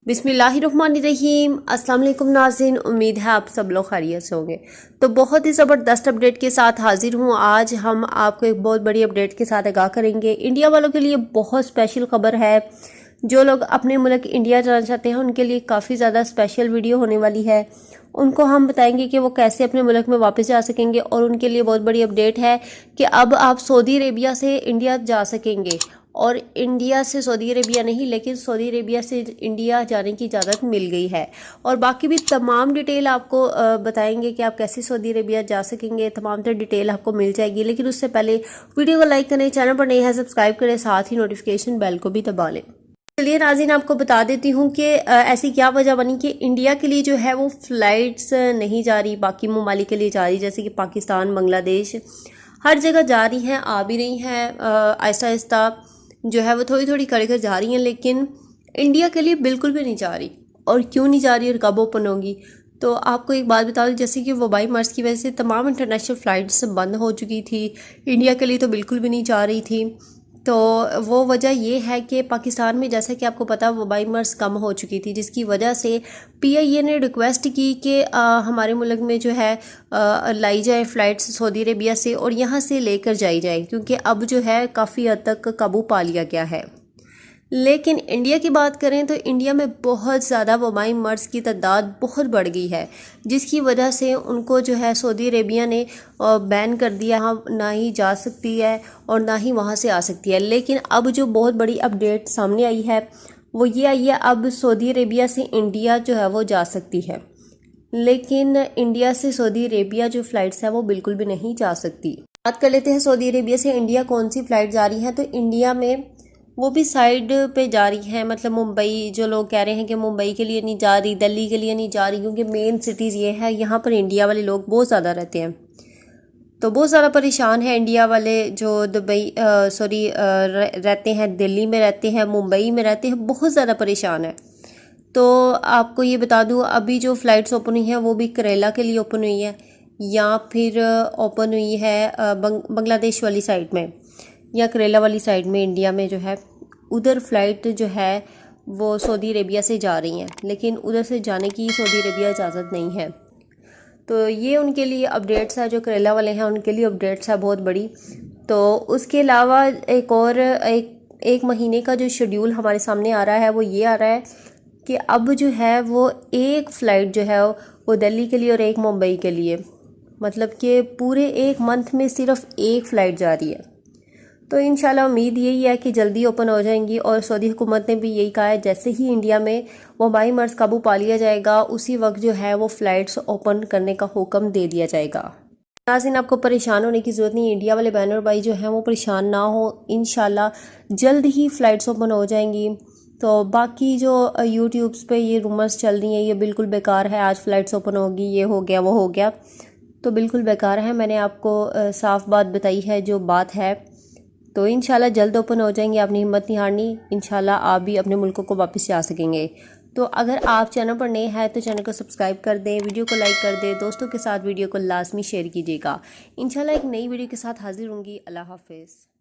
बिस्मिल्लाहिर्रहमानिर्रहीम। अस्सलाम वालेकुम नाज़रीन, उम्मीद है आप सब लोग खैरियत से होंगे। तो बहुत ही ज़बरदस्त अपडेट के साथ हाजिर हूँ। आज हम आपको एक बहुत बड़ी अपडेट के साथ आगाह करेंगे। इंडिया वालों के लिए बहुत स्पेशल खबर है। जो लोग अपने मुल्क इंडिया जाना चाहते हैं उनके लिए काफ़ी ज़्यादा स्पेशल वीडियो होने वाली है। उनको हम बताएंगे कि वो कैसे अपने मुल्क में वापस जा सकेंगे, और उनके लिए बहुत बड़ी अपडेट है कि अब आप सऊदी अरेबिया से इंडिया जा सकेंगे। और इंडिया से सऊदी अरेबिया नहीं, लेकिन सऊदी अरेबिया से इंडिया जाने की इजाज़त मिल गई है। और बाकी भी तमाम डिटेल आपको बताएंगे कि आप कैसे सऊदी अरेबिया जा सकेंगे। तमाम तरह डिटेल आपको मिल जाएगी, लेकिन उससे पहले वीडियो को लाइक करें, चैनल पर नए हैं सब्सक्राइब करें, साथ ही नोटिफिकेशन बेल को भी दबा लें। चलिए नाज़रीन, आपको बता देती हूँ कि ऐसी क्या वजह बनी कि इंडिया के लिए जो है वो फ़्लाइट्स नहीं जा रही, बाकी ममालिक के लिए जा रही, जैसे कि पाकिस्तान, बांग्लादेश, हर जगह जा रही हैं, आ भी रही हैं। आहिस्ता आहिस्ता जो है वो थोड़ी थोड़ी कर जा रही हैं, लेकिन इंडिया के लिए बिल्कुल भी नहीं जा रही। और क्यों नहीं जा रही और कब ओपन होगी, तो आपको एक बात बता दूं, जैसे कि वबाई मर्ज की वजह से तमाम इंटरनेशनल फ़्लाइट्स बंद हो चुकी थी। इंडिया के लिए तो बिल्कुल भी नहीं जा रही थी। तो वो वजह ये है कि पाकिस्तान में, जैसा कि आपको पता, वबाई मर्ज कम हो चुकी थी, जिसकी वजह से PIA ने रिक्वेस्ट की कि हमारे मुल्क में जो है लाई जाए फ़्लाइट्स सऊदी अरेबिया से, और यहाँ से लेकर जाई जाए, क्योंकि अब जो है काफ़ी हद तक काबू पा लिया गया है। लेकिन इंडिया की बात करें तो इंडिया में बहुत ज़्यादा वबाई मर्ज की तादाद बहुत बढ़ गई है, जिसकी वजह से उनको जो है सऊदी अरेबिया ने बैन कर दिया। यहाँ ना ही जा सकती है और ना ही वहाँ से आ सकती है। लेकिन अब जो बहुत बड़ी अपडेट सामने आई है वो ये आई है, अब सऊदी अरेबिया से इंडिया जो है वो जा सकती है, लेकिन इंडिया से सऊदी अरेबिया जो फ़्लाइट्स है वो बिल्कुल भी नहीं जा सकती। बात कर लेते हैं सऊदी अरेबिया से इंडिया कौन सी फ़्लाइट जा रही है। तो इंडिया में वो भी साइड पे जा रही है, मतलब मुंबई, जो लोग कह रहे हैं कि मुंबई के लिए नहीं जा रही, दिल्ली के लिए नहीं जा रही, क्योंकि मेन सिटीज़ ये है, यहाँ पर इंडिया वाले लोग बहुत ज़्यादा रहते हैं। तो बहुत ज़्यादा परेशान है इंडिया वाले जो दुबई रहते हैं, दिल्ली में रहते हैं, मुंबई में रहते हैं, बहुत ज़्यादा परेशान है। तो आपको ये बता दूँ, अभी जो फ़्लाइट्स ओपन हुई हैं वो भी करेला के लिए ओपन हुई है, या फिर ओपन हुई है बांग्लादेश वाली साइड में, या करेला वाली साइड में। इंडिया में जो है उधर फ़्लाइट जो है वो सऊदी अरेबिया से जा रही हैं, लेकिन उधर से जाने की सऊदी अरेबिया इजाज़त नहीं है। तो ये उनके लिए अपडेट्स है, जो करेला वाले हैं उनके लिए अपडेट्स है बहुत बड़ी। तो उसके अलावा एक महीने का जो शेड्यूल हमारे सामने आ रहा है वो ये आ रहा है कि अब जो है वो एक फ़्लाइट जो है वो दिल्ली के लिए और एक मुंबई के लिए, मतलब कि पूरे एक मंथ में सिर्फ एक फ़्लाइट जा रही है। तो इंशाल्लाह उम्मीद यही है कि जल्दी ओपन हो जाएंगी। और सऊदी हुकूमत ने भी यही कहा है, जैसे ही इंडिया में वबाई मर्ज काबू पा लिया जाएगा उसी वक्त जो है वो फ़्लाइट्स ओपन करने का हुक्म दे दिया जाएगा। नाज़रीन, आपको परेशान होने की ज़रूरत नहीं। इंडिया वाले बहन और भाई जो हैं वो परेशान ना हो, इंशाल्लाह जल्द ही फ़्लाइट्स ओपन हो जाएंगी। तो बाकी जो यूट्यूब्स पे ये रूमर्स चल रही हैं ये बिल्कुल बेकार है। आज फ़्लाइट्स ओपन होगी, ये हो गया, वो हो गया, तो बिल्कुल बेकार है। मैंने आपको साफ़ बात बताई है जो बात है। तो इंशाल्लाह जल्द ओपन हो जाएंगे, आपने हिम्मत नहीं हारनी। इंशाल्लाह आप भी अपने मुल्कों को वापस जा सकेंगे। तो अगर आप चैनल पर नए हैं तो चैनल को सब्सक्राइब कर दें, वीडियो को लाइक कर दें, दोस्तों के साथ वीडियो को लाजमी शेयर कीजिएगा। इंशाल्लाह एक नई वीडियो के साथ हाजिर होंगी। अल्लाह हाफिज़।